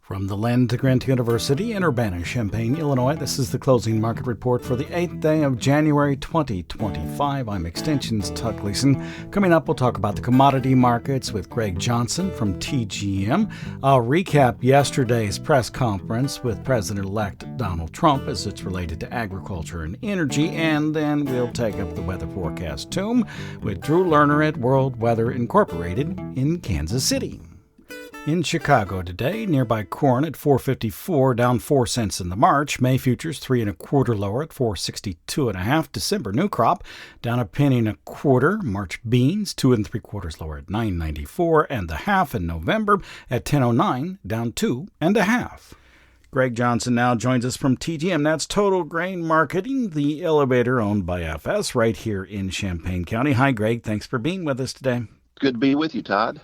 From the land to Grant University in Urbana-Champaign, Illinois, this is the closing market report for the 8th day of January 2025. I'm Extension's Tuck Gleason. Coming up, we'll talk about the commodity markets with Greg Johnson from TGM. I'll recap yesterday's press conference with President-elect Donald Trump as it's related to agriculture and energy, and then we'll take up the weather forecast tomb with Drew Lerner at World Weather Incorporated in Kansas City. In Chicago today, nearby corn at $4.54, down 4 cents in the March. May futures 3 1/4 lower at $4.62.5. December new crop down a penny and a quarter. March beans 2 3/4 lower at $9.94, and the half in November at $10.09, down 2 1/2. Greg Johnson now joins us from TGM. That's Total Grain Marketing, the elevator owned by FS right here in Champaign County. Hi, Greg. Thanks for being with us today. Good to be with you, Todd.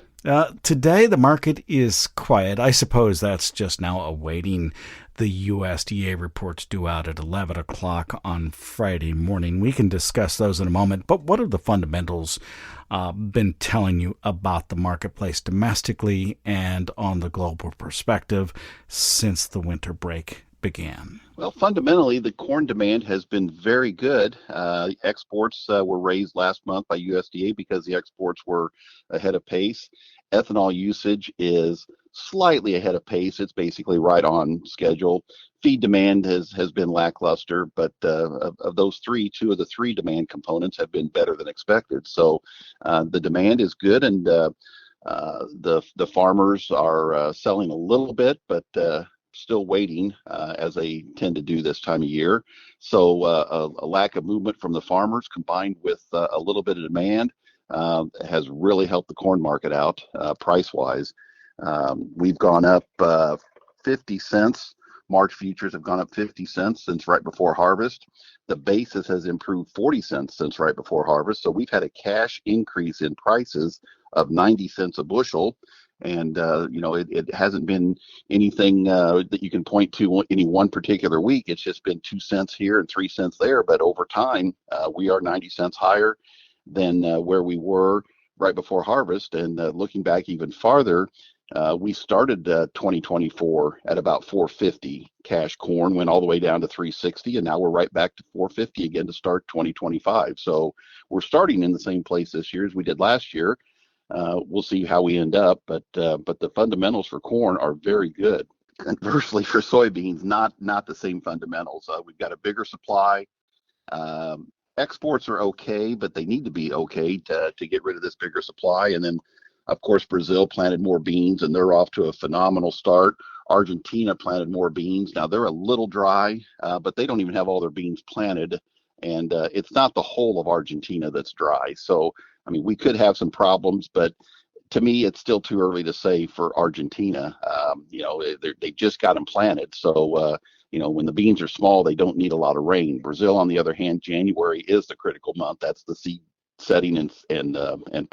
Today, the market is quiet. I suppose that's just now awaiting the USDA reports due out at 11 o'clock on Friday morning. We can discuss those in a moment. But what have the fundamentals been telling you about the marketplace domestically and on the global perspective since the winter break began? Well, fundamentally, the corn demand has been very good. Exports were raised last month by USDA because the exports were ahead of pace. Ethanol usage is slightly ahead of pace. It's basically right on schedule. Feed demand has been lackluster, but of those three, 2 of the 3 demand components have been better than expected. So the demand is good, and the farmers are selling a little bit, but still waiting as they tend to do this time of year. So a lack of movement from the farmers combined with a little bit of demand has really helped the corn market out price-wise. We've gone up 50 cents. March futures have gone up 50 cents since right before harvest. The basis has improved 40 cents since right before harvest. So we've had a cash increase in prices of 90 cents a bushel. And, it hasn't been anything that you can point to any one particular week. It's just been 2 cents here and 3 cents there. But over time, we are 90 cents higher than where we were right before harvest. And looking back even farther, we started 2024 at about $4.50 cash corn, went all the way down to $3.60, and now we're right back to $4.50 again to start 2025. So we're starting in the same place this year as we did last year. We'll see how we end up, but the fundamentals for corn are very good. Conversely, for soybeans, not the same fundamentals. We've got a bigger supply. Exports are okay, but they need to be okay to get rid of this bigger supply. And then, of course, Brazil planted more beans, and they're off to a phenomenal start. Argentina planted more beans. Now, they're a little dry, but they don't even have all their beans planted. And it's not the whole of Argentina that's dry. So, I mean, we could have some problems, but to me, it's still too early to say for Argentina. They just got them planted. So, when the beans are small, they don't need a lot of rain. Brazil, on the other hand, January is the critical month. That's the seed setting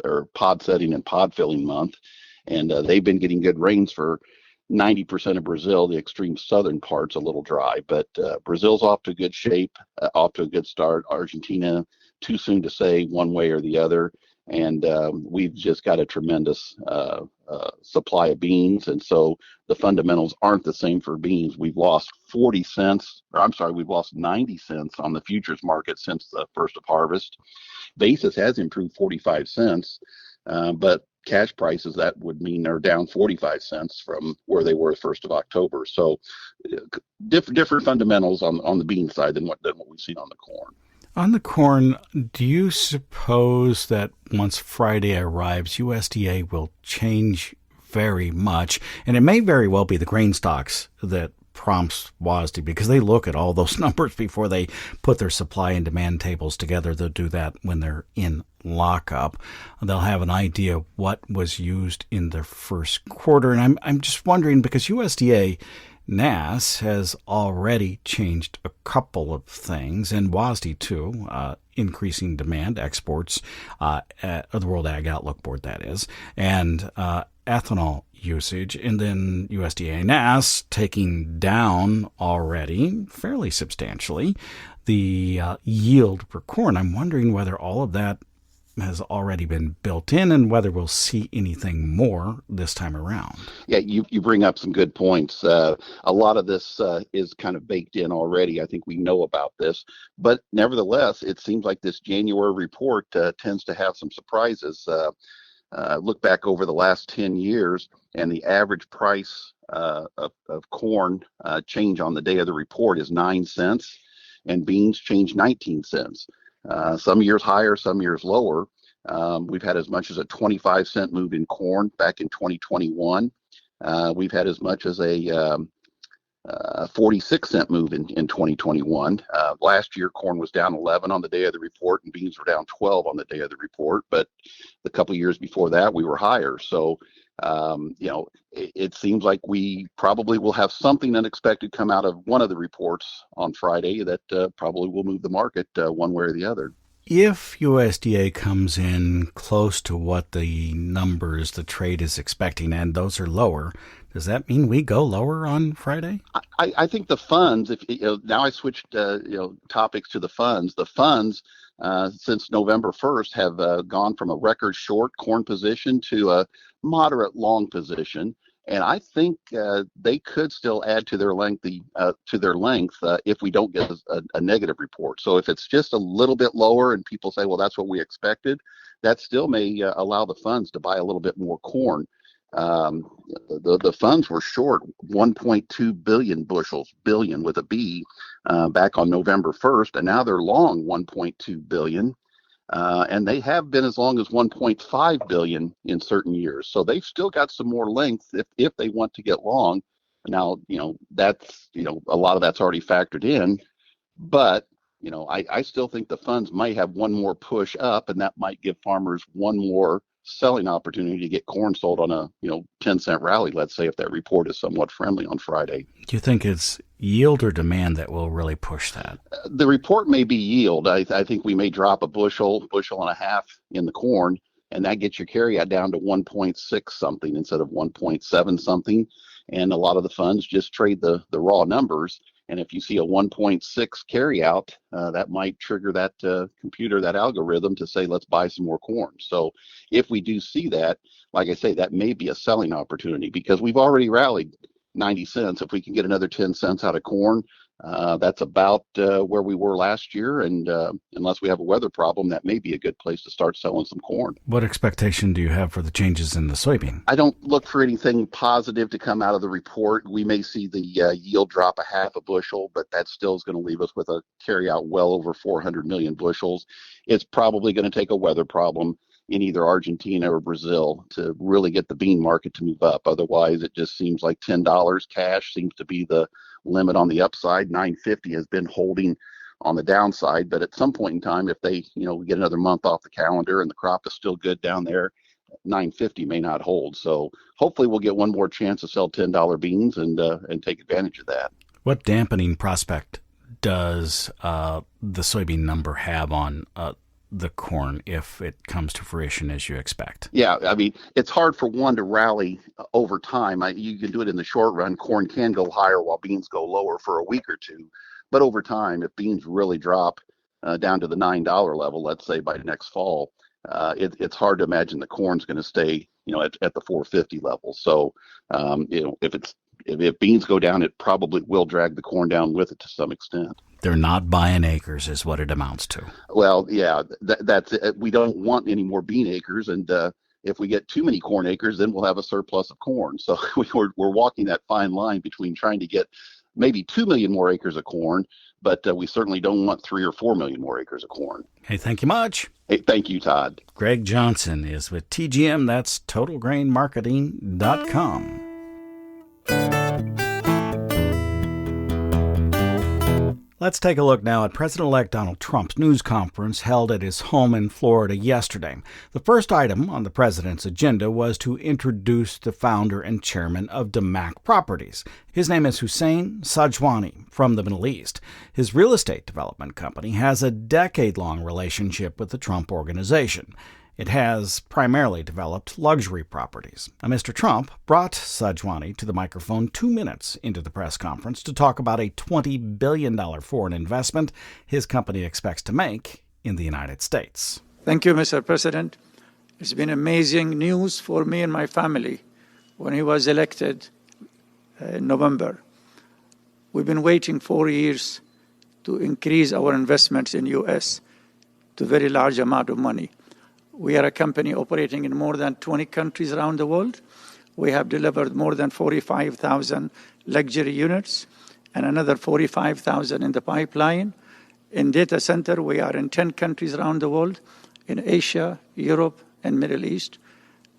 or pod setting and pod filling month. And they've been getting good rains for 90% of Brazil. The extreme southern part's a little dry, but Brazil's off to a good shape, off to a good start. Argentina, too soon to say one way or the other. And we've just got a tremendous supply of beans. And so the fundamentals aren't the same for beans. We've lost 90 cents on the futures market since the first of harvest. Basis has improved 45 cents, but cash prices, that would mean they're down 45 cents from where they were 1st of October. So different fundamentals on the bean side than what we've seen on the corn. On the corn, do you suppose that once Friday arrives, USDA will change very much? And it may very well be the grain stocks that prompts WASDE, because they look at all those numbers before they put their supply and demand tables together. They'll do that when they're in lockup. They'll have an idea what was used in the first quarter. And I'm just wondering, because USDA NAS has already changed a couple of things, and WASDE too, increasing demand, exports, the World Ag Outlook Board, that is, and ethanol usage, and then USDA NAS taking down already fairly substantially the yield for corn. I'm wondering whether all of that has already been built in and whether we'll see anything more this time around. Yeah, you bring up some good points. A lot of this is kind of baked in already. I think we know about this. But nevertheless, it seems like this January report tends to have some surprises. Look back over the last 10 years, and the average price of corn change on the day of the report is 9 cents, and beans change 19 cents. Some years higher, some years lower. We've had as much as a 25-cent move in corn back in 2021. We've had as much as a 46-cent move in 2021. Last year, corn was down 11 on the day of the report, and beans were down 12 on the day of the report. But the couple of years before that, we were higher. So, it seems like we probably will have something unexpected come out of one of the reports on Friday that probably will move the market one way or the other. If USDA comes in close to what the numbers the trade is expecting, and those are lower, does that mean we go lower on Friday? I think the funds, now I switched topics to the funds. The funds since November 1st have gone from a record short corn position to a moderate long position. And I think they could still add to their length if we don't get a negative report. So if it's just a little bit lower and people say, well, that's what we expected, that still may allow the funds to buy a little bit more corn. The funds were short 1.2 billion bushels, billion with a B, back on November 1st, and now they're long 1.2 billion. And they have been as long as 1.5 billion in certain years. So they've still got some more length if they want to get long. Now, that's, a lot of that's already factored in, but, I still think the funds might have one more push up, and that might give farmers one more selling opportunity to get corn sold on a 10-cent rally, let's say, if that report is somewhat friendly on Friday. Do you think it's yield or demand that will really push that? The report may be yield. I think we may drop a bushel and a half in the corn, and that gets your carryout down to 1.6 something instead of 1.7 something. And a lot of the funds just trade the raw numbers. And if you see a 1.6 carryout, that might trigger that computer, that algorithm to say, let's buy some more corn. So if we do see that, like I say, that may be a selling opportunity because we've already rallied 90 cents. If we can get another 10 cents out of corn, that's about where we were last year. And unless we have a weather problem, that may be a good place to start selling some corn. What expectation do you have for the changes in the soybean? I don't look for anything positive to come out of the report. We may see the yield drop a half a bushel, but that still is going to leave us with a carryout well over 400 million bushels. It's probably going to take a weather problem in either Argentina or Brazil to really get the bean market to move up. Otherwise, it just seems like $10 cash seems to be the limit on the upside. $9.50 has been holding on the downside, but at some point in time, if they, we get another month off the calendar and the crop is still good down there, $9.50 may not hold. So hopefully we'll get one more chance to sell $10 beans and take advantage of that. What dampening prospect does the soybean number have on the corn if it comes to fruition as you expect? Yeah, I mean, it's hard for one to rally over time. You can do it in the short run. Corn can go higher while beans go lower for a week or two. But over time, if beans really drop down to the $9 level, let's say by next fall, it's hard to imagine the corn's going to stay, at the 450 level. So, if beans go down, it probably will drag the corn down with it to some extent. They're not buying acres is what it amounts to. Well, yeah, that's it. We don't want any more bean acres. And if we get too many corn acres, then we'll have a surplus of corn. So we're walking that fine line between trying to get maybe 2 million more acres of corn, but we certainly don't want 3 or 4 million more acres of corn. Hey, thank you much. Hey, thank you, Todd. Greg Johnson is with TGM. That's TotalGrainMarketing.com. Let's take a look now at President-elect Donald Trump's news conference held at his home in Florida yesterday. The first item on the president's agenda was to introduce the founder and chairman of DeMac Properties. His name is Hussein Sajwani from the Middle East. His real estate development company has a decade-long relationship with the Trump Organization. It has primarily developed luxury properties. Now, Mr. Trump brought Sajwani to the microphone 2 minutes into the press conference to talk about a $20 billion foreign investment his company expects to make in the United States. Thank you, Mr. President. It's been amazing news for me and my family when he was elected in November. We've been waiting 4 years to increase our investments in U.S. to a very large amount of money. We are a company operating in more than 20 countries around the world. We have delivered more than 45,000 luxury units and another 45,000 in the pipeline. In data center, we are in 10 countries around the world, in Asia, Europe, and Middle East.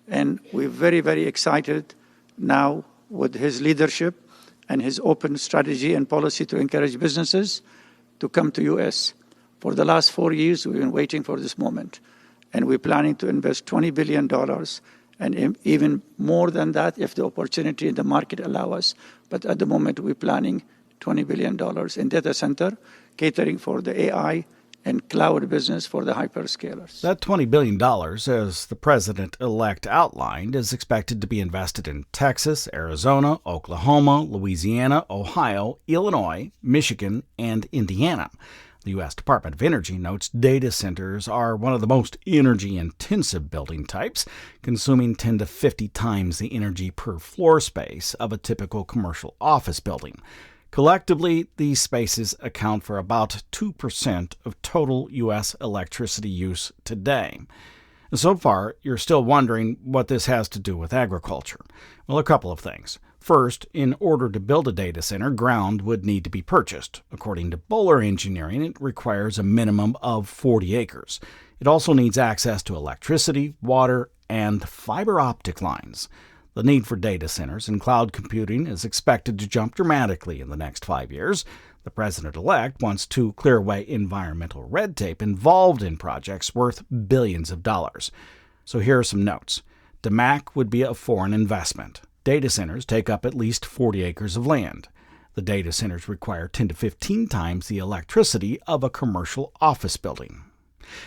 And we're very, very excited now with his leadership and his open strategy and policy to encourage businesses to come to U.S. For the last 4 years, we've been waiting for this moment. And we're planning to invest $20 billion and even more than that if the opportunity in the market allow us. But at the moment, we're planning $20 billion in data center, catering for the AI and cloud business for the hyperscalers. That $20 billion, as the president-elect outlined, is expected to be invested in Texas, Arizona, Oklahoma, Louisiana, Ohio, Illinois, Michigan, and Indiana. The U.S. Department of Energy notes data centers are one of the most energy-intensive building types, consuming 10 to 50 times the energy per floor space of a typical commercial office building. Collectively, these spaces account for about 2% of total U.S. electricity use today. So far, you're still wondering what this has to do with agriculture. Well, a couple of things. First, in order to build a data center, ground would need to be purchased. According to Bowler Engineering, it requires a minimum of 40 acres. It also needs access to electricity, water, and fiber optic lines. The need for data centers and cloud computing is expected to jump dramatically in the next 5 years. The president-elect wants to clear away environmental red tape involved in projects worth billions of dollars. So here are some notes. DMAC would be a foreign investment. Data centers take up at least 40 acres of land. The data centers require 10 to 15 times the electricity of a commercial office building.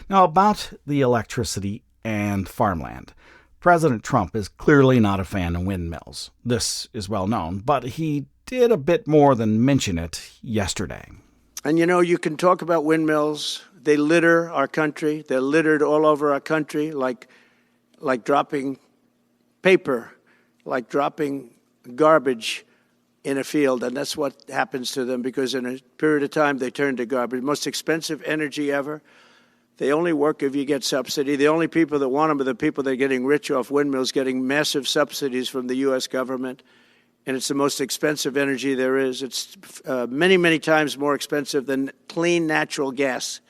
Now, about the electricity and farmland. President Trump is clearly not a fan of windmills. This is well known, but he did a bit more than mention it yesterday. And you can talk about windmills. They litter our country. They're littered all over our country like dropping paper, like dropping garbage in a field. And that's what happens to them because in a period of time they turn to garbage. Most expensive energy ever. They only work if you get subsidy. The only people that want them are the people that are getting rich off windmills, getting massive subsidies from the U.S. government. And it's the most expensive energy there is. It's many, many times more expensive than clean natural gas.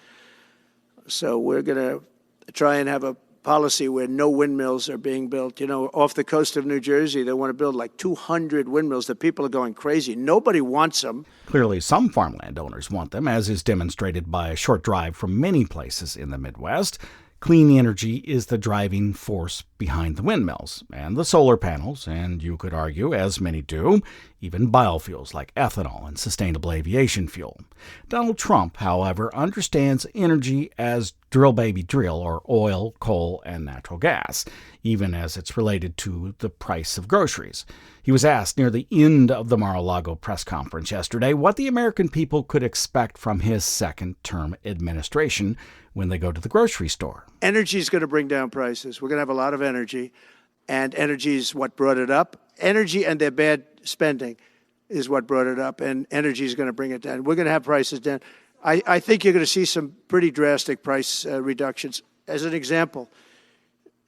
So we're going to try and have a policy where no windmills are being built. Off the coast of New Jersey, they want to build like 200 windmills. The people are going crazy. Nobody wants them. Clearly, some farmland owners want them, as is demonstrated by a short drive from many places in the Midwest. Clean energy is the driving force behind the windmills and the solar panels, and you could argue, as many do, even biofuels like ethanol and sustainable aviation fuel. Donald Trump, however, understands energy as drill baby drill, or oil, coal, and natural gas, even as it's related to the price of groceries. He was asked near the end of the Mar-a-Lago press conference yesterday what the American people could expect from his second-term administration when they go to the grocery store. Energy is going to bring down prices. We're going to have a lot of energy, and energy is what brought it up. Energy and their bad spending is what brought it up, and energy is going to bring it down. We're going to have prices down. I think you're going to see some pretty drastic price reductions. As an example,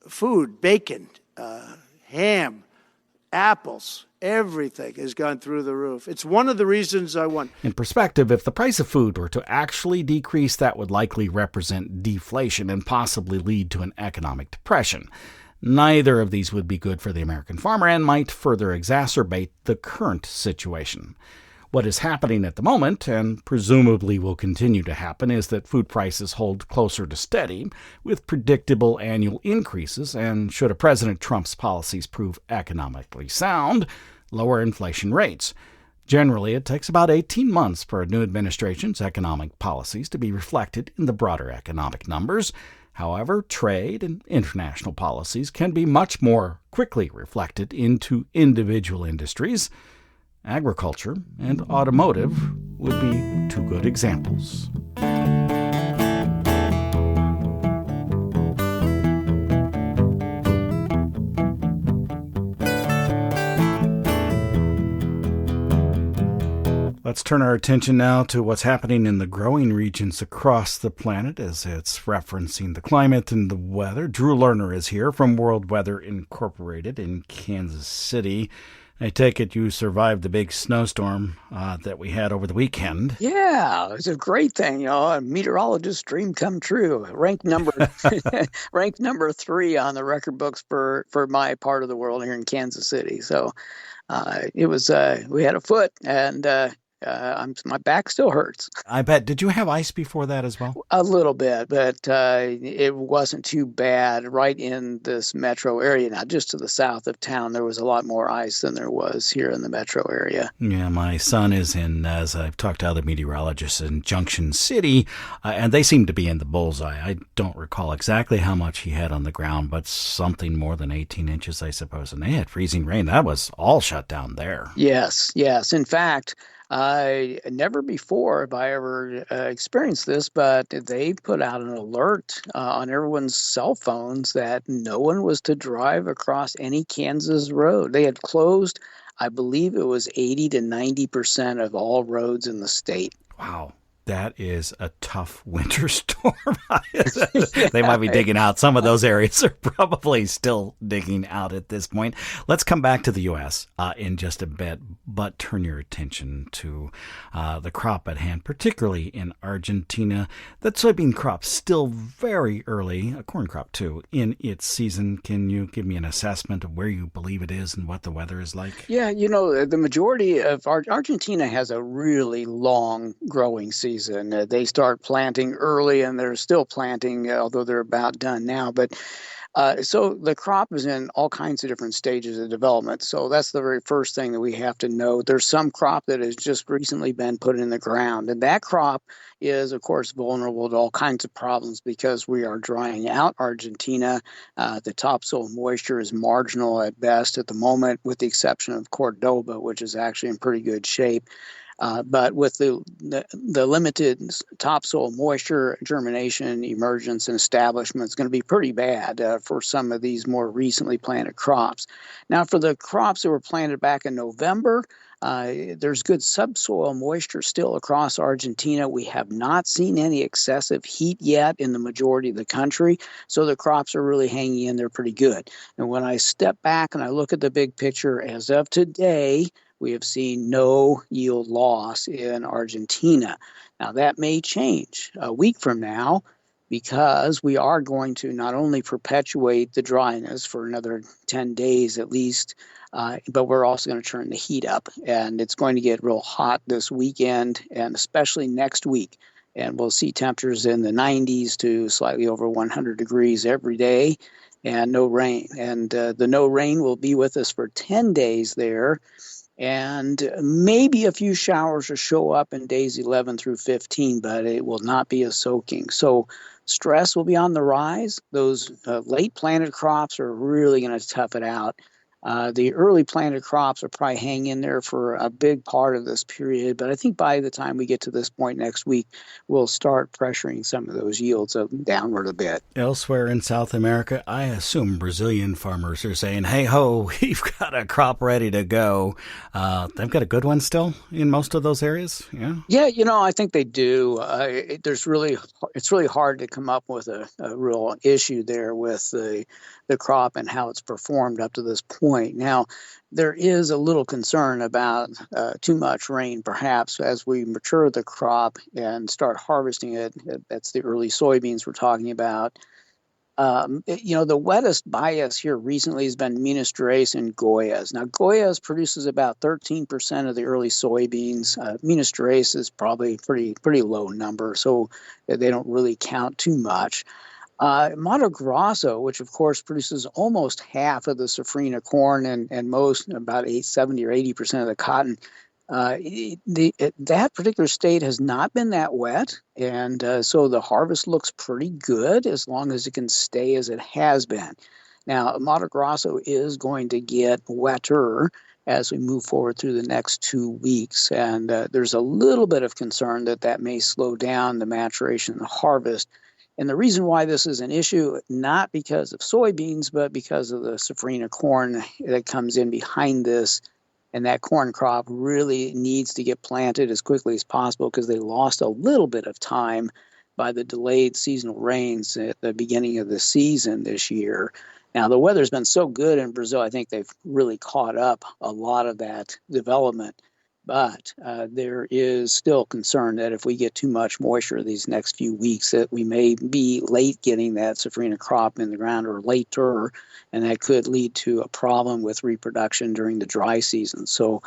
food, bacon, ham, apples, everything has gone through the roof. It's one of the reasons I won. In perspective, if the price of food were to actually decrease, that would likely represent deflation and possibly lead to an economic depression. Neither of these would be good for the American farmer and might further exacerbate the current situation. What is happening at the moment, and presumably will continue to happen, is that food prices hold closer to steady, with predictable annual increases, and should a President Trump's policies prove economically sound, lower inflation rates. Generally, it takes about 18 months for a new administration's economic policies to be reflected in the broader economic numbers. However, trade and international policies can be much more quickly reflected into individual industries. Agriculture and automotive would be two good examples. Let's turn our attention now to what's happening in the growing regions across the planet as it's referencing the climate and the weather. Drew Lerner is here from World Weather Incorporated in Kansas City. I take it you survived the big snowstorm that we had over the weekend. Yeah, it's a great thing, a meteorologist's dream come true. Ranked number ranked number 3 on the record books for my part of the world here in Kansas City. So it was we had a foot, and my back still hurts. I bet. Did you have ice before that as well? A little bit, but it wasn't too bad right in this metro area. Now, just to the south of town, there was a lot more ice than there was here in the metro area. Yeah, my son is in, as I've talked to other meteorologists, in Junction City, and they seem to be in the bullseye. I don't recall exactly how much he had on the ground, but something more than 18 inches, I suppose. And they had freezing rain. That was all shut down there. Yes. In fact, never before have I ever experienced this, but they put out an alert on everyone's cell phones that no one was to drive across any Kansas road. They had closed, I believe it was 80 to 90% of all roads in the state. Wow. That is a tough winter storm. They might be digging out. Some of those areas are probably still digging out at this point. Let's come back to the U.S. In just a bit, but turn your attention to the crop at hand, particularly in Argentina. That soybean crop's still very early, a corn crop too, in its season. Can you give me an assessment of where you believe it is and what the weather is like? Yeah, the majority of Argentina has a really long growing season. They start planting early, and they're still planting, although they're about done now. But so the crop is in all kinds of different stages of development. So that's the very first thing that we have to know. There's some crop that has just recently been put in the ground, and that crop is, of course, vulnerable to all kinds of problems because we are drying out Argentina. The topsoil moisture is marginal at best at the moment, with the exception of Cordoba, which is actually in pretty good shape. But with the limited topsoil moisture, germination, emergence, and establishment, it's going to be pretty bad for some of these more recently planted crops. Now, for the crops that were planted back in November, there's good subsoil moisture still across Argentina. We have not seen any excessive heat yet in the majority of the country, so the crops are really hanging in there pretty good. And when I step back and I look at the big picture, as of today, we have seen no yield loss in Argentina. Now, that may change a week from now because we are going to not only perpetuate the dryness for another 10 days at least, but we're also going to turn the heat up. And it's going to get real hot this weekend and especially next week. And we'll see temperatures in the 90s to slightly over 100 degrees every day and no rain. And the no rain will be with us for 10 days there. And maybe a few showers will show up in days 11 through 15, but it will not be a soaking. So stress will be on the rise. Those late planted crops are really going to tough it out. The early planted crops will probably hang in there for a big part of this period, but I think by the time we get to this point next week, we'll start pressuring some of those yields downward a bit. Elsewhere in South America, I assume Brazilian farmers are saying, hey ho, we've got a crop ready to go. They've got a good one still in most of those areas? Yeah, I think they do. It's really hard to come up with a real issue there with the crop and how it's performed up to this point. Now, there is a little concern about too much rain, perhaps, as we mature the crop and start harvesting it. That's the early soybeans we're talking about. The wettest bias here recently has been Minas Gerais and Goiás. Now, Goiás produces about 13% of the early soybeans. Minas Gerais is probably pretty low number, so they don't really count too much. Mato Grosso, which of course produces almost half of the safrinha corn and most, about 70 or 80% of the cotton, that particular state has not been that wet, and so the harvest looks pretty good as long as it can stay as it has been. Now, Mato Grosso is going to get wetter as we move forward through the next 2 weeks, and there's a little bit of concern that may slow down the maturation and the harvest. And the reason why this is an issue, not because of soybeans, but because of the safrinha corn that comes in behind this. And that corn crop really needs to get planted as quickly as possible because they lost a little bit of time by the delayed seasonal rains at the beginning of the season this year. Now, the weather's been so good in Brazil, I think they've really caught up a lot of that development. But there is still concern that if we get too much moisture these next few weeks, that we may be late getting that safrinha crop in the ground or later, and that could lead to a problem with reproduction during the dry season. So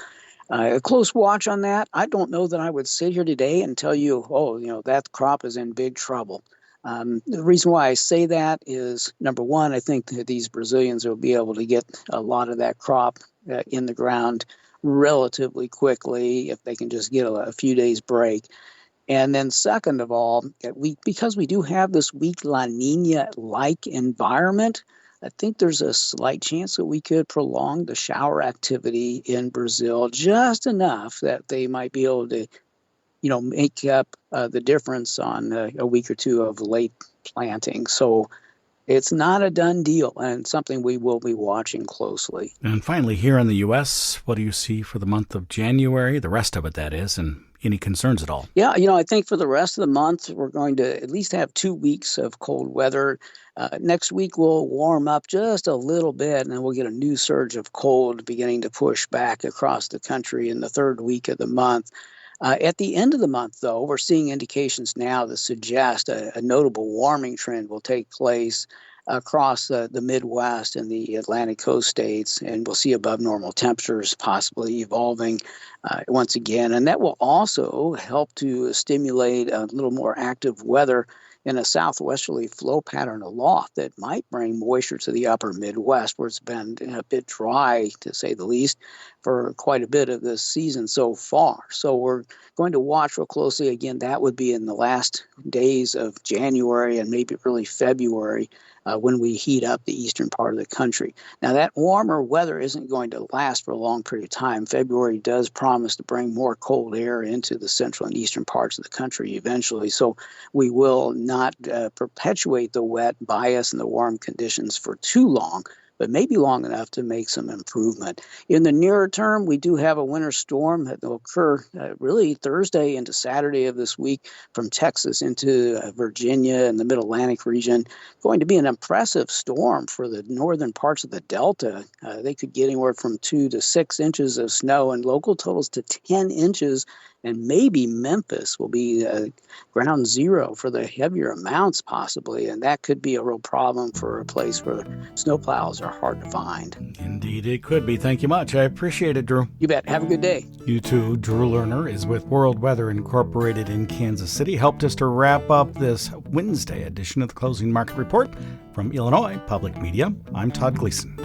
a close watch on that. I don't know that I would sit here today and tell you, that crop is in big trouble. The reason why I say that is, number one, I think that these Brazilians will be able to get a lot of that crop in the ground relatively quickly if they can just get a few days break. And then second of all, because we do have this weak La Nina-like environment, I think there's a slight chance that we could prolong the shower activity in Brazil just enough that they might be able to, make up the difference on a week or two of late planting. So it's not a done deal and something we will be watching closely. And finally, here in the U.S., what do you see for the month of January, the rest of it, that is, and any concerns at all? Yeah, I think for the rest of the month, we're going to at least have 2 weeks of cold weather. Next week, we'll warm up just a little bit, and then we'll get a new surge of cold beginning to push back across the country in the third week of the month. At the end of the month, though, we're seeing indications now that suggest a notable warming trend will take place across the Midwest and the Atlantic coast states, and we'll see above normal temperatures possibly evolving once again. And that will also help to stimulate a little more active weather in a southwesterly flow pattern aloft that might bring moisture to the upper Midwest, where it's been a bit dry, to say the least, for quite a bit of this season so far. So we're going to watch real closely. Again, that would be in the last days of January and maybe early February when we heat up the eastern part of the country. Now, that warmer weather isn't going to last for a long period of time. February does promise to bring more cold air into the central and eastern parts of the country eventually. So we will not perpetuate the wet bias and the warm conditions for too long, but maybe long enough to make some improvement. In the nearer term, we do have a winter storm that will occur really Thursday into Saturday of this week from Texas into Virginia and the Mid-Atlantic region. Going to be an impressive storm for the northern parts of the Delta. They could get anywhere from 2 to 6 inches of snow and local totals to 10 inches. And maybe Memphis will be ground zero for the heavier amounts possibly, and that could be a real problem for a place where snowplows are hard to find. Indeed, it could be. Thank you much. I appreciate it, Drew. You bet. Have a good day. You too. Drew Lerner is with World Weather Incorporated in Kansas City. Helped us to wrap up this Wednesday edition of the Closing Market Report. From Illinois Public Media, I'm Todd Gleason.